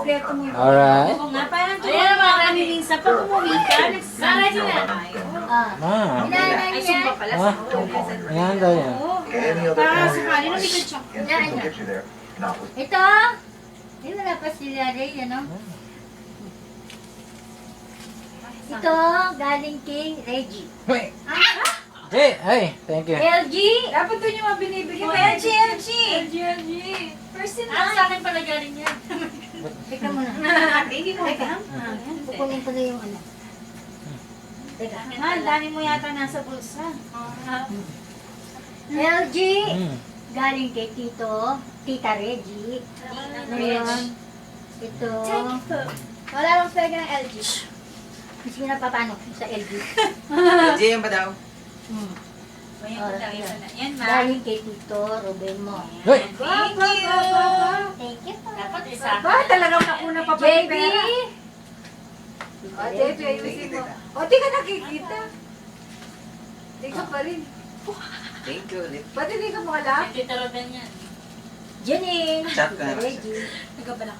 kompleto mo yun. Alright. Oo nga, parang Ayan, tumawag ni Minsan. Pag umuwi ka, Sarah, nagsasama sila. tayo. Ah. Ay, sumpa pala sa Ayan daw yan. Oo. Para sakali, lumikot siya. Ito. Ay, wala pa sila Ray, ano? Ito, galing kay Reggie. Hey, thank you. LG. Dapat doon yung mga binibigyan. LG, LG! LG. First in Ah, sa akin pala galing yan. Teka muna. Hindi mo ito. Kukunin ko na yung ano. Teka. Ha, ang dami mo yata nasa bulsa. LG. Mm. Galing kay Tita Reggie. Ano yun? Ito. Wala bang pwede ng LG? Mas pinapapano sa LG. Jay, ba daw? Yan, ma. Galing kay Tito Ruben mo. Hoy! Thank you! Thank you po. Dapat isa. Ba, talagang nakuna pa pa yung JB. pera. O, JB, ayusin mo. O, di ka nakikita. Di ka pa rin. Thank you ulit. Ba't hindi ka mo alam? Tita Robin yan. Janine. Chat ka na. Reggie. Nagabala.